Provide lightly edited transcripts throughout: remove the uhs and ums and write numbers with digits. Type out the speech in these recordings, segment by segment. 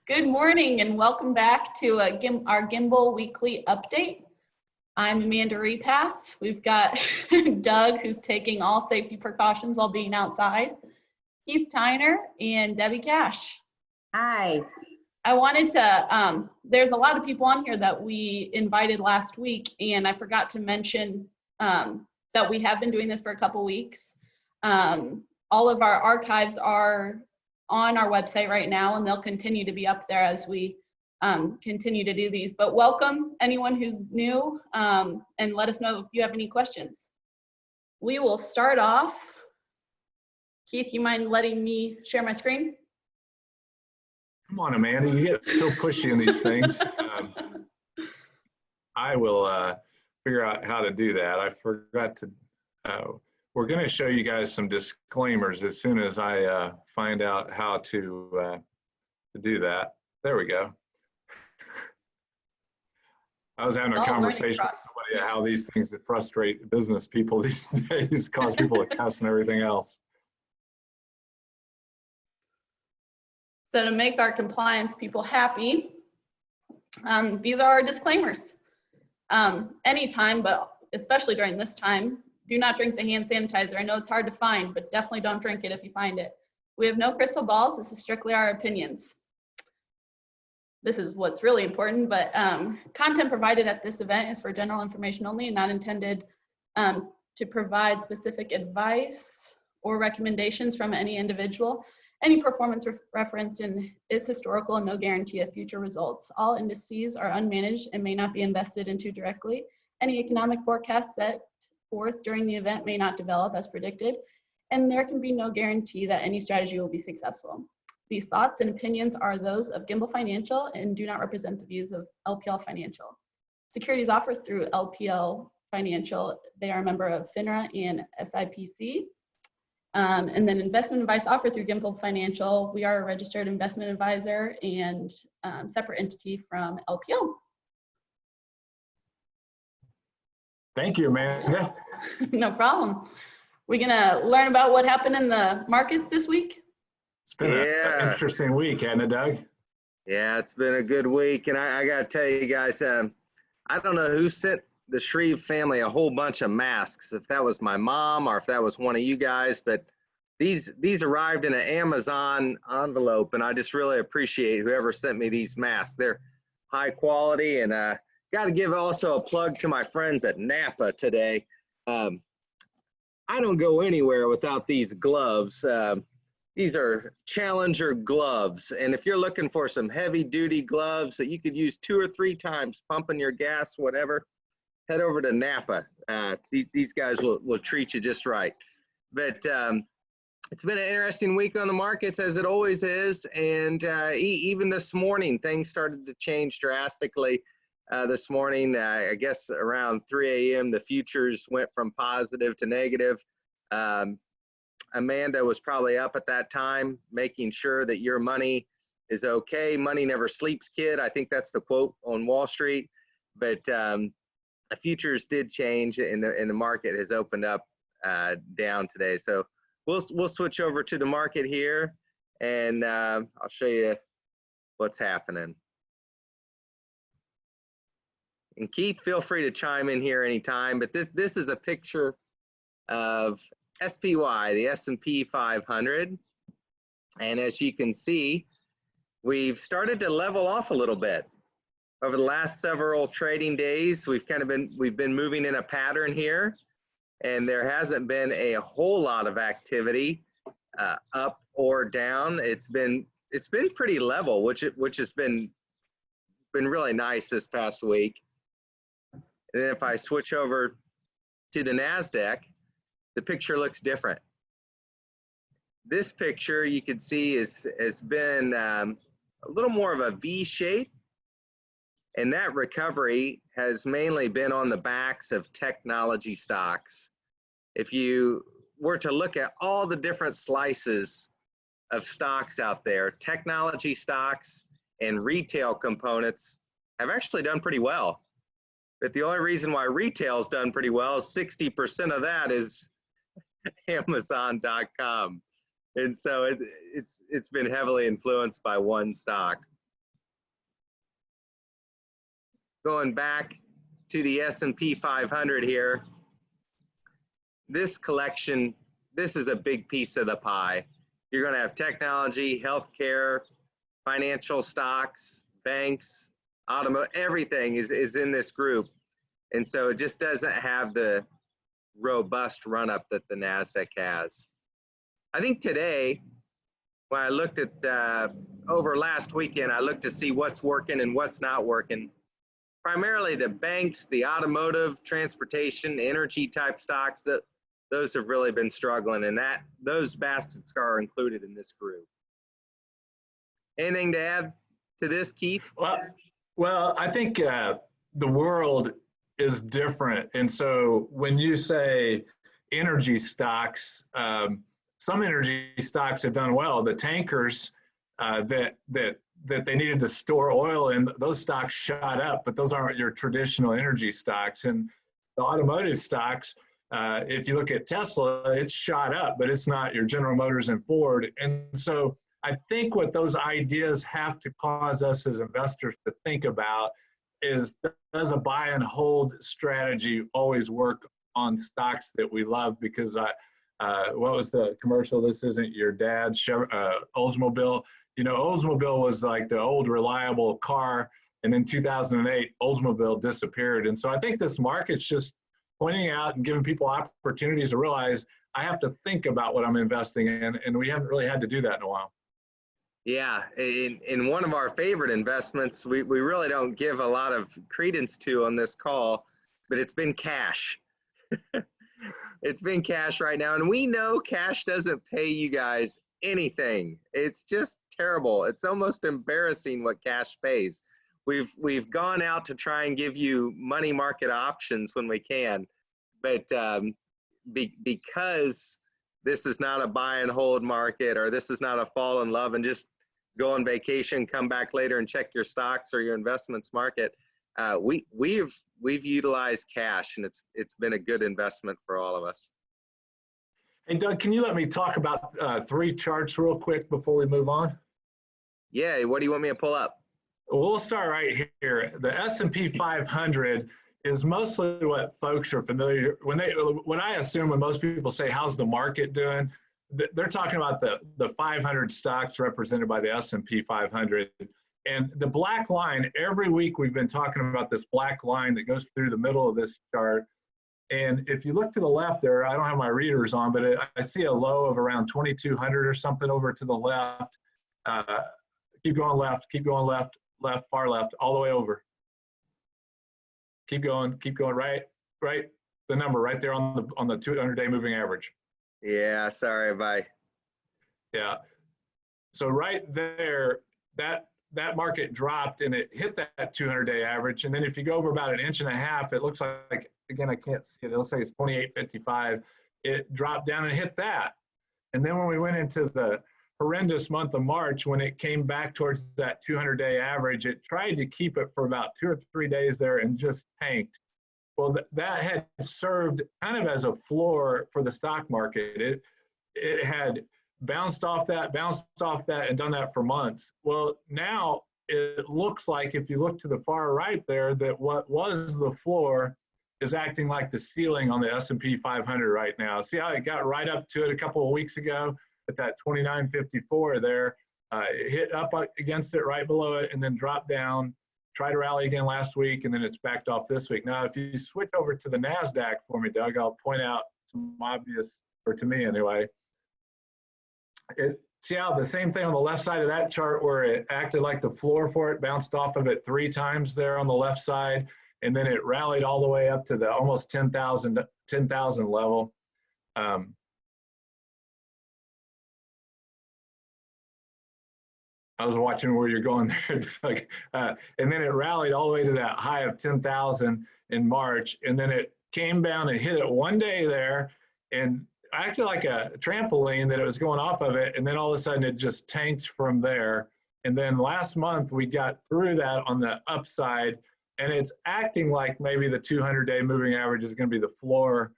Good morning and welcome back to our Gimbal weekly update. I'm Amanda Repass. We've got Doug, who's taking all safety precautions while being outside, Keith Tyner, and Debbie Cash. Hi. I wanted to, there's a lot of people on here that we invited last week, and I forgot to mention that we have been doing this for a couple weeks. All of our archives are on our website right now, and they'll continue to be up there as we continue to do these. But welcome anyone who's new, and let us know if you have any questions. We will start off. Keith, you mind letting me share my screen? Come on, Amanda, you get so pushy in these things. I will figure out how to do that. I forgot to, we're going to show you guys some disclaimers as soon as I find out how to do that. There we go. I was having a conversation with somebody how these things that frustrate business people these days cause people to cuss and everything else. So to make our compliance people happy, these are our disclaimers. Anytime, but especially during this time, do not drink the hand sanitizer. I know it's hard to find, but definitely don't drink it if you find it. We have no crystal balls. This is strictly our opinions. This is what's really important, but content provided at this event is for general information only and not intended to provide specific advice or recommendations from any individual. Any performance referenced is historical and no guarantee of future results. All indices are unmanaged and may not be invested into directly. Any economic forecast set forth during the event may not develop as predicted, and there can be no guarantee that any strategy will be successful. These thoughts and opinions are those of Gimbal Financial and do not represent the views of LPL Financial. Securities offered through LPL Financial, they are a member of FINRA and SIPC. And then investment advice offered through Gimbal Financial. We are a registered investment advisor and separate entity from LPL. Thank you, Amanda. No problem. We're gonna learn about what happened in the markets this week. It's been an interesting week, hasn't it, Doug? Yeah, it's been a good week. And I got to tell you guys, I don't know who sent the Shreve family a whole bunch of masks, if that was my mom or if that was one of you guys, but these arrived in an Amazon envelope, and I just really appreciate whoever sent me these masks. They're high quality, and got to give also a plug to my friends at Napa today. I don't go anywhere without these gloves. These are Challenger gloves, and if you're looking for some heavy duty gloves that you could use 2 or 3 times pumping your gas, whatever, head over to Napa. These guys will treat you just right. But it's been an interesting week on the markets, as it always is. And even this morning, things started to change drastically. This morning, I guess around 3 a.m., the futures went from positive to negative. Amanda was probably up at that time, making sure that your money is okay. Money never sleeps, kid. I think that's the quote on Wall Street. But the futures did change, and the market has opened up down today. So we'll switch over to the market here, and I'll show you what's happening. And Keith, feel free to chime in here anytime. But this is a picture of SPY, the S&P 500, and as you can see, we've started to level off a little bit. Over the last several trading days, we've been moving in a pattern here, and there hasn't been a whole lot of activity up or down. It's been pretty level, which has been really nice this past week. And then if I switch over to the NASDAQ, the picture looks different. This picture you can see has been a little more of a V shape. And that recovery has mainly been on the backs of technology stocks. If you were to look at all the different slices of stocks out there, technology stocks and retail components have actually done pretty well. But the only reason why retail's done pretty well is 60% of that is Amazon.com. And so it's been heavily influenced by one stock. going back to the S&P 500 here, this collection, this is a big piece of the pie. You're going to have technology, healthcare, financial stocks, banks, automotive, everything is in this group. And so it just doesn't have the robust run up that the NASDAQ has. I think today, when I looked at over last weekend, I looked to see what's working and what's not working. Primarily the banks, the automotive, transportation, energy type stocks, those have really been struggling, and those baskets are included in this group. Anything to add to this, Keith? Well, I think the world is different. And so when you say energy stocks, some energy stocks have done well. The tankers that they needed to store oil in, those stocks shot up, but those aren't your traditional energy stocks. And the automotive stocks, if you look at Tesla, it's shot up, but it's not your General Motors and Ford. And so I think what those ideas have to cause us as investors to think about is, does a buy and hold strategy always work on stocks that we love? Because what was the commercial? This isn't your dad's Oldsmobile. You know, Oldsmobile was like the old reliable car, and in 2008, Oldsmobile disappeared. And so I think this market's just pointing out and giving people opportunities to realize, I have to think about what I'm investing in, and we haven't really had to do that in a while. Yeah, in one of our favorite investments, we really don't give a lot of credence to on this call, but it's been cash. It's been cash right now, and we know cash doesn't pay you guys anything. It's just terrible. It's almost embarrassing what cash pays. We've gone out to try and give you money market options when we can, but because this is not a buy and hold market, or this is not a fall in love and just go on vacation, come back later and check your stocks or your investments market, we've utilized cash, and it's been a good investment for all of us. Hey, Doug, can you let me talk about 3 charts real quick before we move on? Yeah, what do you want me to pull up? We'll start right here. The S&P 500 is mostly what folks are familiar when I assume when most people say, how's the market doing? They're talking about the 500 stocks represented by the S&P 500. And the black line, every week we've been talking about this black line that goes through the middle of this chart. And if you look to the left there, I don't have my readers on, but I see a low of around 2,200 or something over to the left. Keep going left, left, far left, all the way over. Keep going, right, the number right there on the 200-day moving average. Yeah, sorry, bye. Yeah, so right there, that market dropped and it hit that 200-day average. And then if you go over about 1.5 inches, it looks like, again, I can't see it. It looks like it's 28.55. It dropped down and hit that. And then when we went into the horrendous month of March, when it came back towards that 200-day average, it tried to keep it for about 2 or 3 days there and just tanked. Well, that had served kind of as a floor for the stock market. It had bounced off that, and done that for months. Well, now it looks like, if you look to the far right there, that what was the floor is acting like the ceiling on the S&P 500 right now. See how it got right up to it a couple of weeks ago at that 29.54 there. It hit up against it right below it and then dropped down, tried to rally again last week, and then it's backed off this week. Now, if you switch over to the NASDAQ for me, Doug, I'll point out some obvious, or to me anyway. See how the same thing on the left side of that chart, where it acted like the floor for it, bounced off of it 3 times there on the left side, and then it rallied all the way up to the almost 10,000 level. I was watching where you're going there, Doug. And then it rallied all the way to that high of 10,000 in March, and then it came down and hit it one day there, and acted like a trampoline that it was going off of it, and then all of a sudden it just tanked from there. And then last month we got through that on the upside, and it's acting like maybe the 200-day moving average is going to be the floor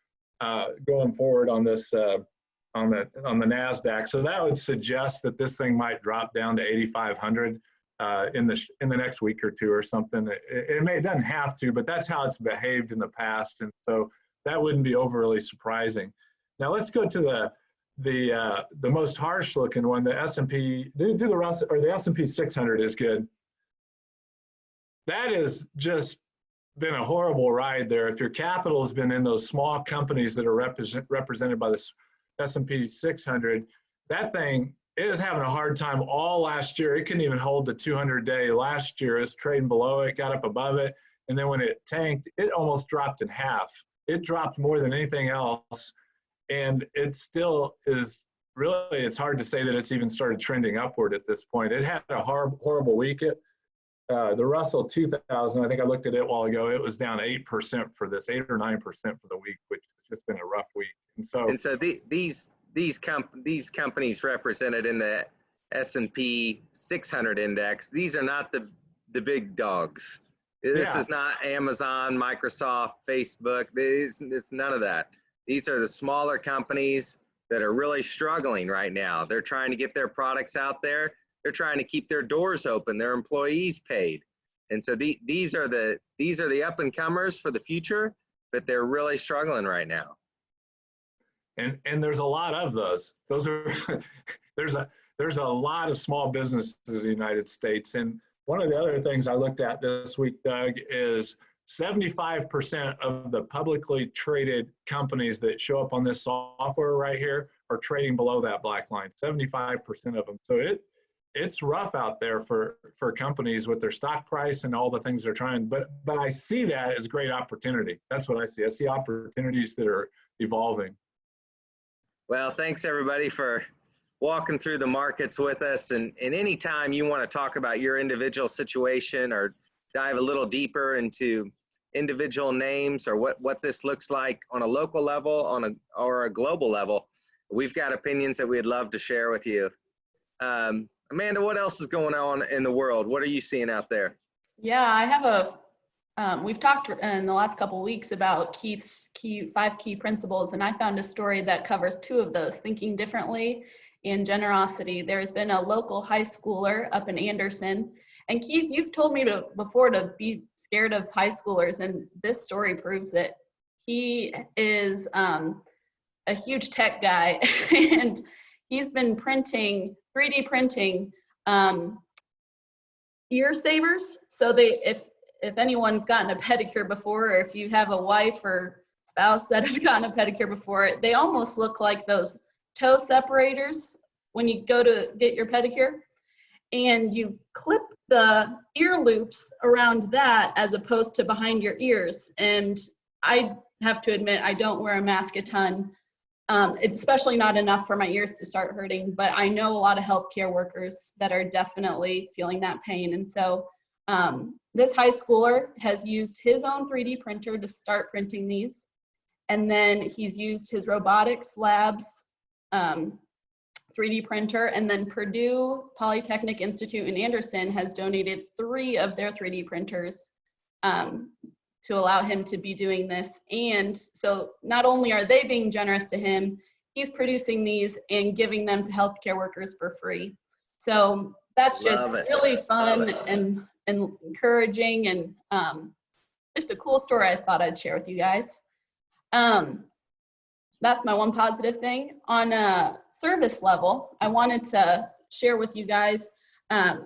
going forward on this on the NASDAQ. So that would suggest that this thing might drop down to 8,500 in the next week or two or something. It doesn't have to, but that's how it's behaved in the past, and so that wouldn't be overly surprising. Now let's go to the most harsh looking one, the S&P. Do the Russell, or the S&P 600 is good. That is just been a horrible ride there. If your capital has been in those small companies that are represented by the S&P 600, that thing is having a hard time all last year. It couldn't even hold the 200-day last year. It's trading below it, got up above it, and then when it tanked, it almost dropped in half. It dropped more than anything else, and it still is really, it's hard to say that it's even started trending upward at this point. It had a horrible week. The Russell 2000, I think I looked at it a while ago, it was down 8% for this, 8 or 9% for the week, which has just been a rough week. And so these companies represented in the S&P 600 index, these are not the big dogs. This is not Amazon, Microsoft, Facebook. It's none of that. These are the smaller companies that are really struggling right now. They're trying to get their products out there. They're trying to keep their doors open, their employees paid. And so these are the up and comers for the future, but they're really struggling right now. And there's a lot of those. Those are there's a lot of small businesses in the United States. And one of the other things I looked at this week, Doug, is 75% of the publicly traded companies that show up on this software right here are trading below that black line. 75% of them. So it's rough out there for companies with their stock price and all the things they're trying, but I see that as great opportunity. That's what I see. I see opportunities that are evolving. Well, thanks everybody for walking through the markets with us. And any time you want to talk about your individual situation or dive a little deeper into individual names or what this looks like on a local level or a global level, we've got opinions that we'd love to share with you. Amanda, what else is going on in the world? What are you seeing out there? Yeah, I have we've talked in the last couple of weeks about Keith's 5 key principles, and I found a story that covers 2 of those, thinking differently and generosity. There's been a local high schooler up in Anderson, and Keith, you've told me before to be scared of high schoolers, and this story proves it. He is a huge tech guy, and he's been 3D printing ear savers. So if anyone's gotten a pedicure before, or if you have a wife or spouse that has gotten a pedicure before, they almost look like those toe separators when you go to get your pedicure. And you clip the ear loops around that as opposed to behind your ears. And I have to admit, I don't wear a mask a ton. It's especially not enough for my ears to start hurting, but I know a lot of healthcare workers that are definitely feeling that pain. And so this high schooler has used his own 3D printer to start printing these. And then he's used his robotics labs 3D printer, and then Purdue Polytechnic Institute in Anderson has donated 3 of their 3D printers to allow him to be doing this. And so not only are they being generous to him, he's producing these and giving them to healthcare workers for free. So that's just really fun and encouraging, and just a cool story I thought I'd share with you guys. That's my one positive thing. On a service level, I wanted to share with you guys, I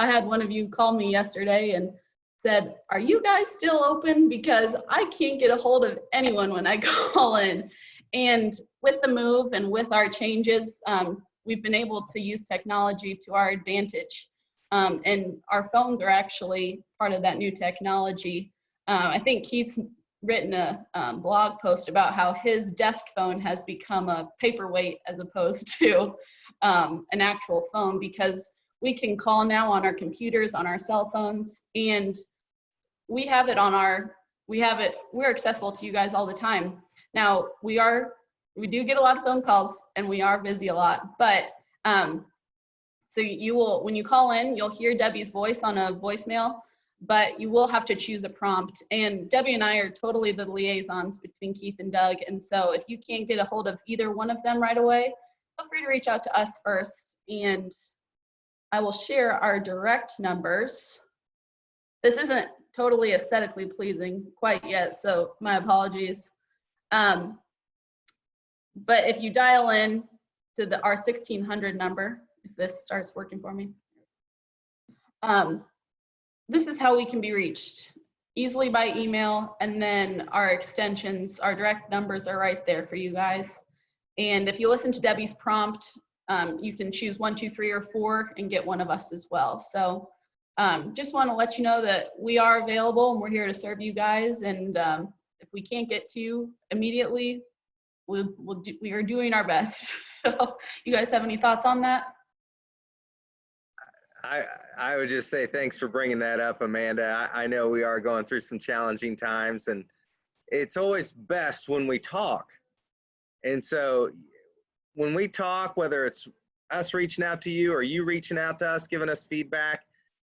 had one of you call me yesterday and said, "Are you guys still open? Because I can't get a hold of anyone when I call in." And with the move and with our changes, we've been able to use technology to our advantage. And our phones are actually part of that new technology. I think Keith's written a blog post about how his desk phone has become a paperweight as opposed to an actual phone, because we can call now on our computers, on our cell phones, and we're accessible to you guys all the time. Now, we do get a lot of phone calls and we are busy a lot, but so you will, when you call in, you'll hear Debbie's voice on a voicemail, but you will have to choose a prompt. And Debbie and I are totally the liaisons between Keith and Doug. And so if you can't get a hold of either one of them right away, feel free to reach out to us first. And I will share our direct numbers. This isn't totally aesthetically pleasing quite yet, so my apologies. But if you dial in to our 1600 number, if this starts working for me, this is how we can be reached easily by email, and then our extensions, our direct numbers are right there for you guys. And if you listen to Debbie's prompt, you can choose 1, 2, 3, or 4 and get one of us as well. So just want to let you know that we are available and we're here to serve you guys. And if we can't get to you immediately, we are doing our best. So you guys have any thoughts on that? I would just say thanks for bringing that up, Amanda. I know we are going through some challenging times, and it's always best when we talk. And so when we talk, whether it's us reaching out to you or you reaching out to us, giving us feedback,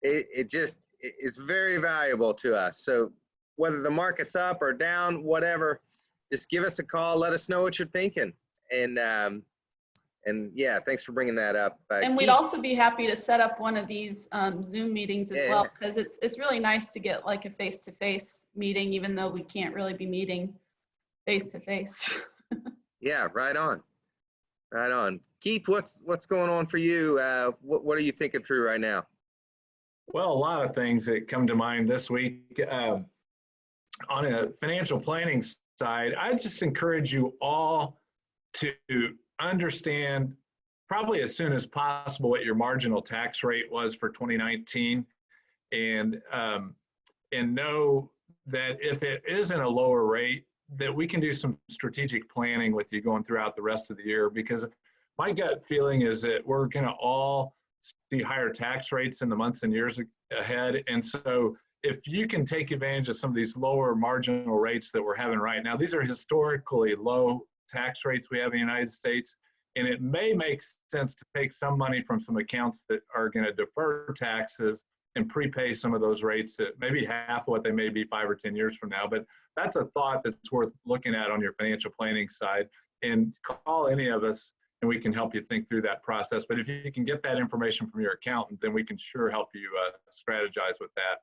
it just is very valuable to us. So whether the market's up or down, whatever, just give us a call. Let us know what you're thinking. And yeah, thanks for bringing that up. And we'd also be happy to set up one of these Zoom meetings as well, because it's really nice to get like a face-to-face meeting, even though we can't really be meeting face-to-face. Yeah, right on. Right on. Keith, what's going on for you? What are you thinking through right now? Well, a lot of things that come to mind this week. On a financial planning side, I just encourage you all to understand probably as soon as possible what your marginal tax rate was for 2019, and know that if it isn't a lower rate, that we can do some strategic planning with you going throughout the rest of the year, because my gut feeling is that we're going to all see higher tax rates in the months and years ahead. And so if you can take advantage of some of these lower marginal rates that we're having right now, these are historically low tax rates we have in the United States, and it may make sense to take some money from some accounts that are going to defer taxes and prepay some of those rates at maybe half what they may be 5 or 10 years from now. But that's a thought that's worth looking at on your financial planning side, and call any of us and we can help you think through that process. But if you can get that information from your accountant, then we can sure help you strategize with that.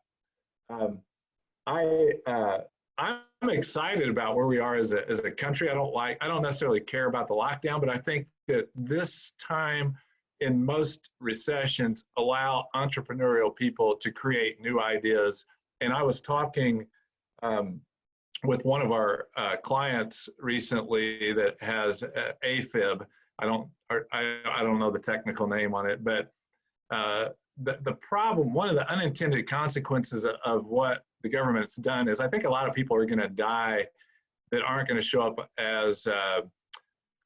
I'm excited about where we are as a country. I don't necessarily care about the lockdown, but I think that this time in most recessions allow entrepreneurial people to create new ideas. And I was talking with one of our clients recently that has AFib. I don't know the technical name on it, but the problem, one of the unintended consequences of what the government's done is I think a lot of people are going to die that aren't going to show up as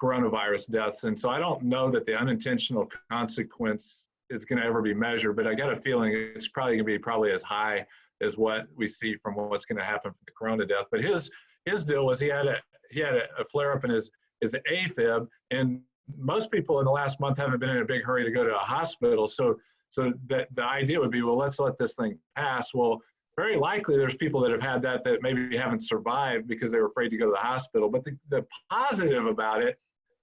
coronavirus deaths. And so I don't know that the unintentional consequence is going to ever be measured, but I got a feeling it's probably going to be as high as what we see from what's going to happen for the corona death. But his deal was he had a flare up in his AFib, and most people in the last month haven't been in a big hurry to go to a hospital. So the idea would be, well, let's let this thing pass. Well, very likely there's people that have had that maybe haven't survived because they were afraid to go to the hospital. But the positive about it,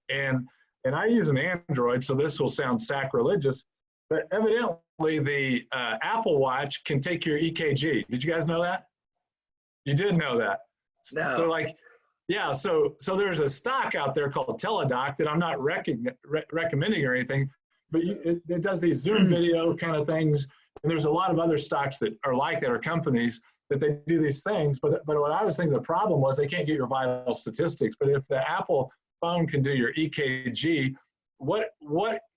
and I use an Android, so this will sound sacrilegious, but evidently the Apple Watch can take your EKG. Did you guys know that? You did know that. No. So so there's a stock out there called Teladoc that I'm not recommending or anything, but it does these Zoom video kind of things. And there's a lot of other stocks that are like that, or companies that they do these things. But what I was thinking the problem was they can't get your vital statistics. But if the Apple phone can do your EKG, what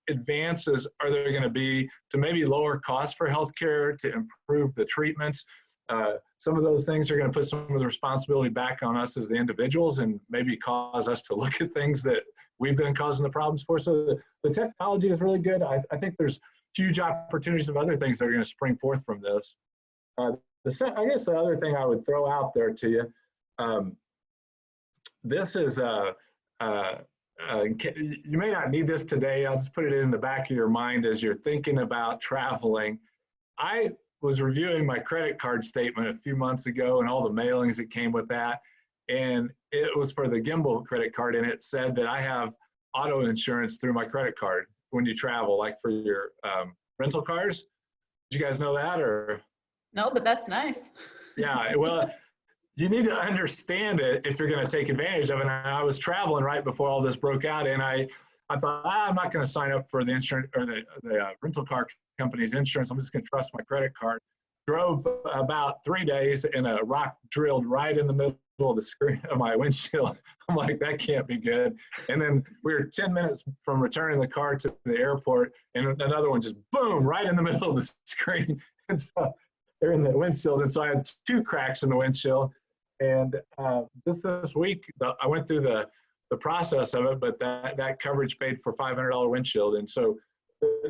advances are there going to be to maybe lower costs for healthcare, to improve the treatments? Some of those things are going to put some of the responsibility back on us as the individuals, and maybe cause us to look at things that we've been causing the problems for. So the technology is really good. I think there's huge opportunities of other things that are going to spring forth from this. I guess the other thing I would throw out there to you, this is you may not need this today. I'll just put it in the back of your mind as you're thinking about traveling. I was reviewing my credit card statement a few months ago and all the mailings that came with that. And it was for the Gimbal credit card, and it said that I have auto insurance through my credit card when you travel, like for your rental cars. Did you guys know that, or? No, but that's nice. Yeah, well, you need to understand it if you're going to take advantage of it. And I was traveling right before all this broke out, and I thought, I'm not going to sign up for the insurance or the rental car company's insurance. I'm just going to trust my credit card. Drove about 3 days, and a rock drilled right in the middle of the screen of my windshield. I'm like, that can't be good. And then we were 10 minutes from returning the car to the airport, and another one just boom right in the middle of the screen. And so they're in the windshield, and so I had 2 cracks in the windshield. And just this week, I went through the process of it, but that coverage paid for $500 windshield. And so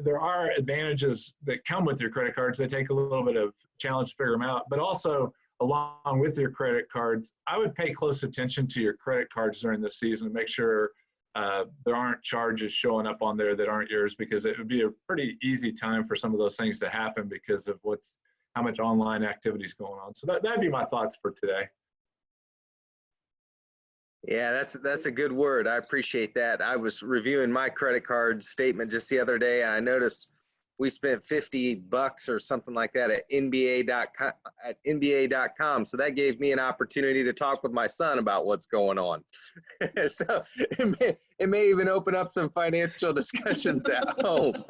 there are advantages that come with your credit cards. They take a little bit of challenge to figure them out, but also along with your credit cards, I would pay close attention to your credit cards during this season to make sure there aren't charges showing up on there that aren't yours, because it would be a pretty easy time for some of those things to happen because of how much online activity is going on. So that'd be my thoughts for today. Yeah, that's a good word. I appreciate that. I was reviewing my credit card statement just the other day, and I noticed we spent $50 or something like that at NBA.com. So that gave me an opportunity to talk with my son about what's going on. So it may even open up some financial discussions at home.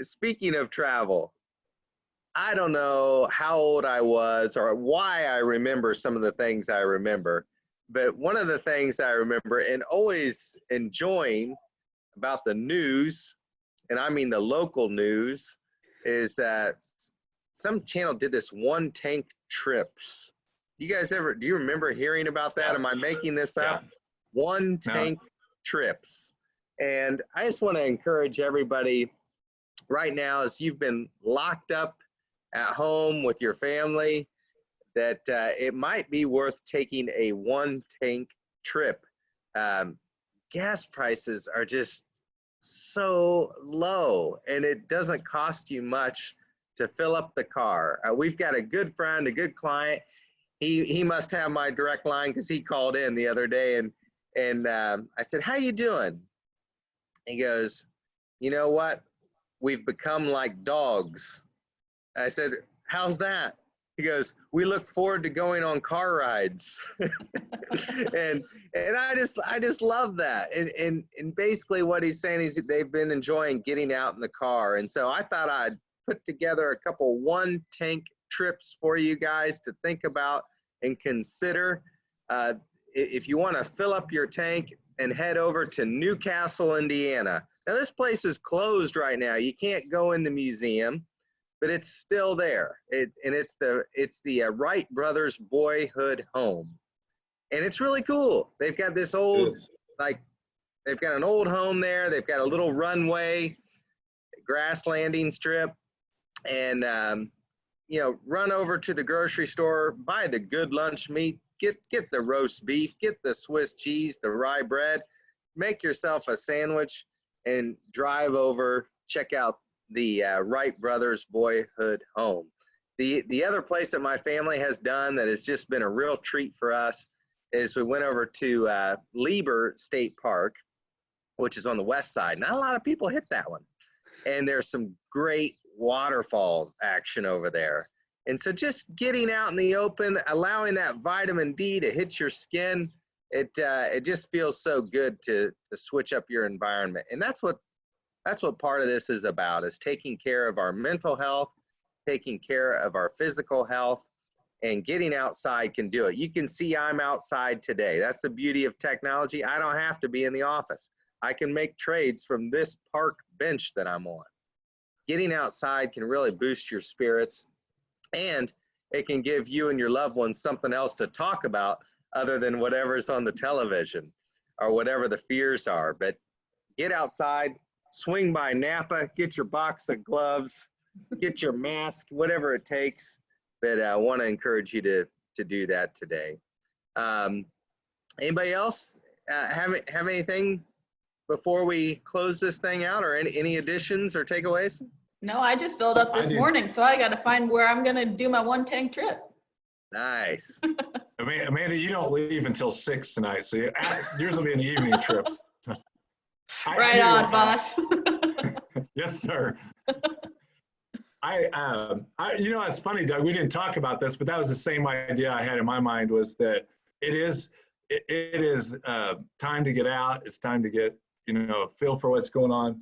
Speaking of travel, I don't know how old I was or why I remember some of the things I remember, but one of the things I remember and always enjoying about the news, and I mean the local news, is that some channel did this one tank trips. Do you remember hearing about that? Am I making this up? Yeah. One tank trips. And I just want to encourage everybody right now, as you've been locked up at home with your family, that it might be worth taking a one tank trip. Gas prices are just so low, and it doesn't cost you much to fill up the car. We've got a good friend, a good client. He must have my direct line because he called in the other day, and I said, "How you doing?" He goes, "You know what? We've become like dogs." I said, "How's that?" He goes, "We look forward to going on car rides." and I just love that. And basically what he's saying is they've been enjoying getting out in the car. And so I thought I'd put together a couple one tank trips for you guys to think about and consider. If you want to fill up your tank and head over to Newcastle, Indiana. Now this place is closed right now. You can't go in the museum, but it's still there. It's the Wright brothers boyhood home. And it's really cool. They've got this old, they've got an old home there. They've got a little runway, grass landing strip, and, run over to the grocery store, buy the good lunch meat, get the roast beef, get the Swiss cheese, the rye bread, make yourself a sandwich, and drive over, check out the Wright brothers boyhood home. The other place that my family has done that has just been a real treat for us is we went over to Lieber State Park, which is on the west side. Not a lot of people hit that one. And there's some great waterfalls action over there. And so just getting out in the open, allowing that vitamin D to hit your skin, it just feels so good to switch up your environment. And that's what part of this is about, is taking care of our mental health, taking care of our physical health, and getting outside can do it. You can see I'm outside today. That's the beauty of technology. I don't have to be in the office. I can make trades from this park bench that I'm on. Getting outside can really boost your spirits, and it can give you and your loved ones something else to talk about other than whatever's on the television or whatever the fears are. But get outside, swing by Napa, get your box of gloves, get your mask, whatever it takes. But I want to encourage you to do that today. Anybody else have anything before we close this thing out, or any additions or takeaways? No, I just filled up this morning, so I got to find where I'm going to do my one tank trip. Nice. Amanda, you don't leave until 6 tonight, so yours will be an evening trip. Right on, boss. Yes, sir. You know, it's funny, Doug, we didn't talk about this, but that was the same idea I had in my mind, was that it is time to get out. It's time to get, you know, a feel for what's going on.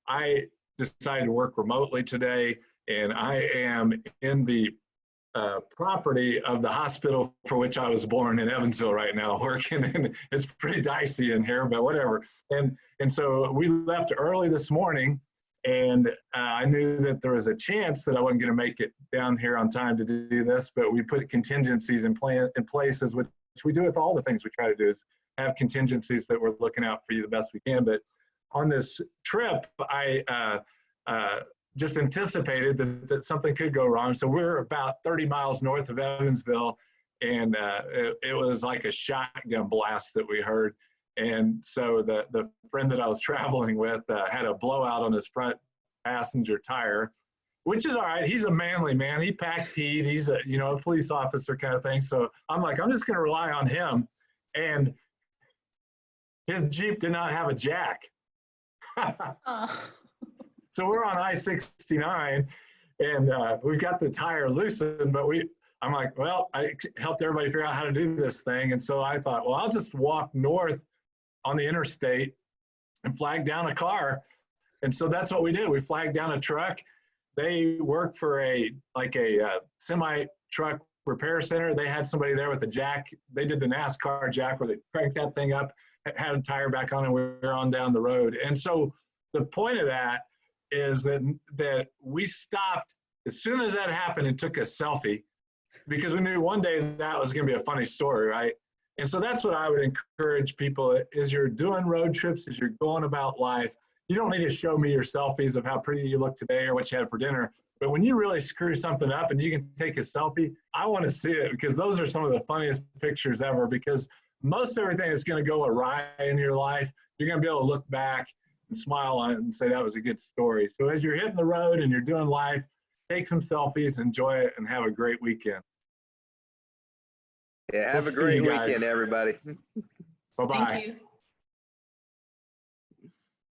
I decided to work remotely today, and I am in the property of the hospital for which I was born in Evansville right now, working, and it's pretty dicey in here, but whatever. And so we left early this morning, and I knew that there was a chance that I wasn't going to make it down here on time to do this, but we put contingencies in places, which we do with all the things we try to do, is have contingencies that we're looking out for you the best we can. But on this trip, I just anticipated that something could go wrong. So we're about 30 miles north of Evansville, and it was like a shotgun blast that we heard. And so the friend that I was traveling with had a blowout on his front passenger tire, which is all right. He's a manly man. He packs heat. He's a, you know, a police officer kind of thing. So I'm like, I'm just going to rely on him. And his Jeep did not have a jack. So we're on I-69, and we've got the tire loosened, but I'm like, well, I helped everybody figure out how to do this thing. And so I thought, well, I'll just walk north on the interstate and flag down a car. And so that's what we did. We flagged down a truck. They work for a semi truck repair center. They had somebody there with a jack. They did the NASCAR jack where they cranked that thing up, had a tire back on, and we were on down the road. And so the point of that is that we stopped as soon as that happened and took a selfie, because we knew one day that was going to be a funny story, right? And so that's what I would encourage people, as you're doing road trips, as you're going about life. You don't need to show me your selfies of how pretty you look today or what you had for dinner. But when you really screw something up and you can take a selfie, I want to see it, because those are some of the funniest pictures ever. Because most everything that's going to go awry in your life, you're going to be able to look back and smile on it and say that was a good story. So as you're hitting the road and you're doing life, take some selfies, enjoy it, and have a great weekend. Yeah, have a great weekend, everybody. Bye-bye. Thank you.